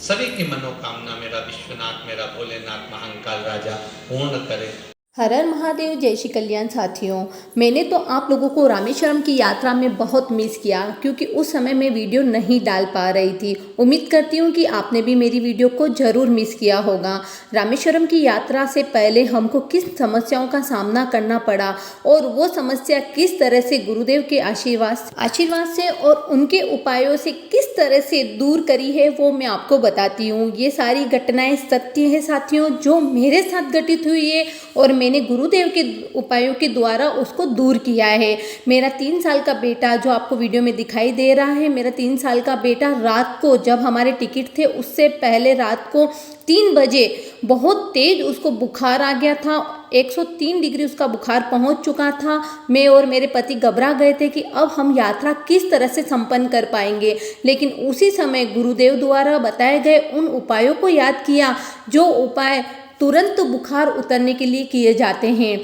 सभी की मनोकामना मेरा विश्वनाथ, मेरा भोलेनाथ महाकाल राजा पूर्ण करे। हर हर महादेव, जय श्री कल्याण साथियों। मैंने तो आप लोगों को रामेश्वरम की यात्रा में बहुत मिस किया क्योंकि उस समय मैं वीडियो नहीं डाल पा रही थी। उम्मीद करती हूँ कि आपने भी मेरी वीडियो को ज़रूर मिस किया होगा। रामेश्वरम की यात्रा से पहले हमको किस समस्याओं का सामना करना पड़ा और वो समस्या किस तरह से गुरुदेव के आशीर्वाद से और उनके उपायों से किस तरह से दूर करी है, वो मैं आपको बताती हूँ। ये सारी घटनाएं सत्य है साथियों, जो मेरे साथ घटित हुई है और मैंने गुरुदेव के उपायों के द्वारा उसको दूर किया है। मेरा 3 साल का बेटा जो आपको वीडियो में दिखाई दे रहा है, मेरा 3 साल का बेटा रात को, जब हमारे टिकट थे उससे पहले रात को 3 बजे बहुत तेज उसको बुखार आ गया था। 103 डिग्री उसका बुखार पहुंच चुका था। मैं और मेरे पति घबरा गए थे कि अब हम यात्रा किस तरह से संपन्न कर पाएंगे, लेकिन उसी समय गुरुदेव द्वारा बताए गए उन उपायों को याद किया, जो उपाय तुरंत बुखार उतरने के लिए किए जाते हैं।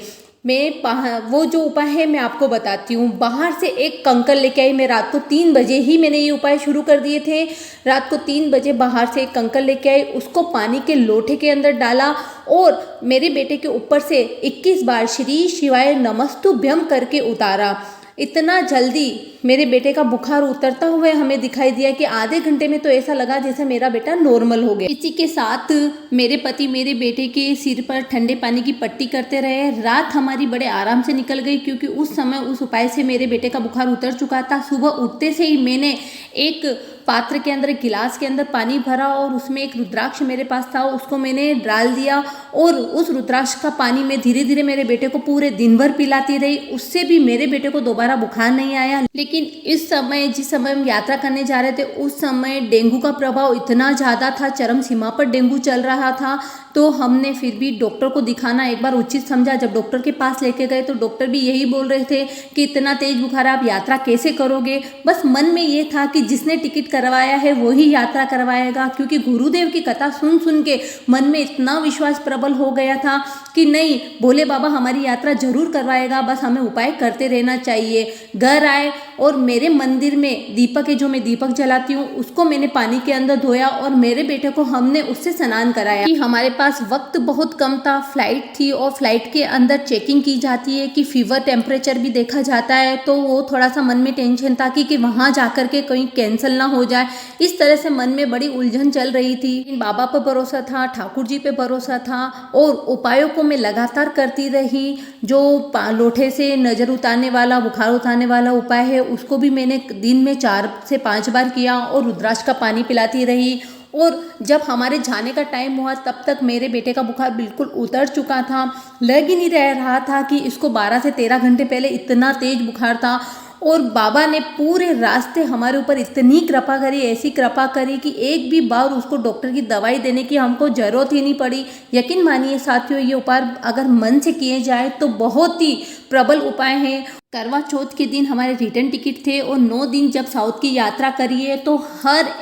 वो जो उपाय है मैं आपको बताती हूँ। बाहर से एक कंकड़ लेके आई। मैं रात को 3 बजे ही मैंने ये उपाय शुरू कर दिए थे। रात को 3 बजे बाहर से एक कंकड़ लेके आई, उसको पानी के लोटे के अंदर डाला और मेरे बेटे के ऊपर से 21 बार श्री शिवाय नमस्तुभ्यम करके उतारा। इतना जल्दी मेरे बेटे का बुखार उतरता हुआ हमें दिखाई दिया कि आधे घंटे में तो ऐसा लगा जैसे मेरा बेटा नॉर्मल हो गया। इसी के साथ मेरे पति मेरे बेटे के सिर पर ठंडे पानी की पट्टी करते रहे। रात हमारी बड़े आराम से निकल गई क्योंकि उस समय उस उपाय से मेरे बेटे का बुखार उतर चुका था। सुबह उठते से ही मैंने एक पात्र के अंदर, एक गिलास के अंदर पानी भरा और उसमें एक रुद्राक्ष मेरे पास था, उसको मैंने डाल दिया और उस रुद्राक्ष का पानी मैं धीरे धीरे मेरे बेटे को पूरे दिन भर पिलाती रही। उससे भी मेरे बेटे को दोबारा बुखार नहीं आया। लेकिन इस समय, जिस समय हम यात्रा करने जा रहे थे, उस समय डेंगू का प्रभाव इतना ज़्यादा था, चरम सीमा पर डेंगू चल रहा था। तो हमने फिर भी डॉक्टर को दिखाना एक बार उचित समझा। जब डॉक्टर के पास लेके गए तो डॉक्टर भी यही बोल रहे थे कि इतना तेज बुखार है, आप यात्रा कैसे करोगे। बस मन में ये था कि जिसने टिकट करवाया है वही यात्रा करवाएगा, क्योंकि गुरुदेव की कथा सुन सुन के मन में इतना विश्वास प्रबल हो गया था कि नहीं, भोले बाबा हमारी यात्रा जरूर करवाएगा, बस हमें उपाय करते रहना चाहिए। घर आए और मेरे मंदिर में दीपक है, जो मैं दीपक जलाती हूँ, उसको मैंने पानी के अंदर धोया और मेरे बेटे को हमने उससे स्नान कराया। कि हमारे पास वक्त बहुत कम था, फ्लाइट थी और फ्लाइट के अंदर चेकिंग की जाती है कि फीवर टेम्परेचर भी देखा जाता है। तो वो थोड़ा सा मन में टेंशन था कि वहाँ जाकर के कहीं कैंसिल ना हो जाए। इस तरह से मन में बड़ी उलझन चल रही थी। बाबा पर भरोसा था, ठाकुर जी पे भरोसा था और उपायों को मैं लगातार करती रही। जो लोठे से नज़र उतारने वाला, बुखार उतारने वाला उपाय है, उसको भी मैंने दिन में 4 से 5 बार किया और रुद्राक्ष का पानी पिलाती रही। और जब हमारे जाने का टाइम हुआ तब तक मेरे बेटे का बुखार बिल्कुल उतर चुका था। लग ही नहीं रहा था कि इसको 12 से 13 घंटे पहले इतना तेज बुखार था। और बाबा ने पूरे रास्ते हमारे ऊपर इतनी कृपा करी, ऐसी कृपा करी कि एक भी बार उसको डॉक्टर की दवाई देने की हमको ज़रूरत ही नहीं पड़ी। यकीन मानिए साथियों, ये उपाय अगर मन से किए जाए तो बहुत ही प्रबल उपाय हैं। करवा चौथ के दिन हमारे रिटर्न टिकट थे और 9 दिन जब साउथ की यात्रा करी है तो हर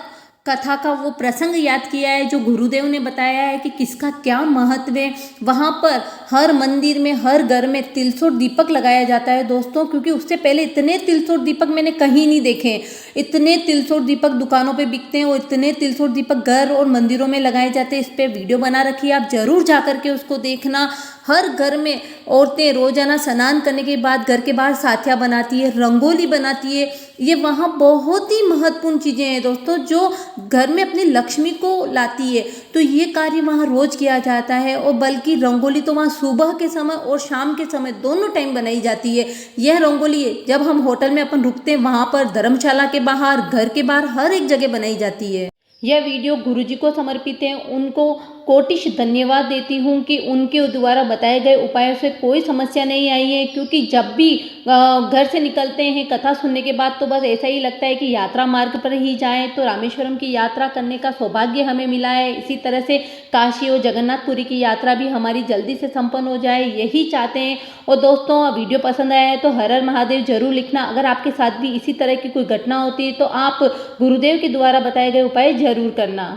कथा का वो प्रसंग याद किया है जो गुरुदेव ने बताया है कि किसका क्या महत्व है। वहाँ पर हर मंदिर में, हर घर में तिलसोट दीपक लगाया जाता है दोस्तों, क्योंकि उससे पहले इतने तिलसोट दीपक मैंने कहीं नहीं देखे। इतने तिलसोट दीपक दुकानों पे बिकते हैं और इतने तिलसोट दीपक घर और मंदिरों में लगाए जाते हैं। इस पर वीडियो बना रखी है, आप जरूर जा करके उसको देखना। हर घर में औरतें रोजाना स्नान करने के बाद घर के बाहर साथिया बनाती है, रंगोली बनाती है। ये वहाँ बहुत ही महत्वपूर्ण चीज़ें हैं दोस्तों, जो घर में अपनी लक्ष्मी को लाती है। तो ये कार्य वहाँ रोज किया जाता है और बल्कि रंगोली तो वहाँ सुबह के समय और शाम के समय दोनों टाइम बनाई जाती है। यह रंगोली जब हम होटल में अपन रुकते हैं वहाँ पर, धर्मशाला के बाहर, घर के बाहर, हर एक जगह बनाई जाती है। यह वीडियो गुरुजी को समर्पित है। उनको कोटिश धन्यवाद देती हूँ कि उनके द्वारा बताए गए उपायों से कोई समस्या नहीं आई है। क्योंकि जब भी घर से निकलते हैं कथा सुनने के बाद तो बस ऐसा ही लगता है कि यात्रा मार्ग पर ही जाएं। तो रामेश्वरम की यात्रा करने का सौभाग्य हमें मिला है। इसी तरह से काशी और जगन्नाथपुरी की यात्रा भी हमारी जल्दी से संपन्न हो जाए, यही चाहते हैं। और दोस्तों, वीडियो पसंद आया है तो हर हर महादेव जरूर लिखना। अगर आपके साथ भी इसी तरह की कोई घटना होती है तो आप गुरुदेव के द्वारा बताए गए उपाय जरूर करना।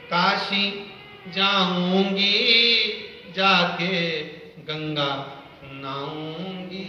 काशी जाऊंगी, जाके गंगा नहाऊंगी।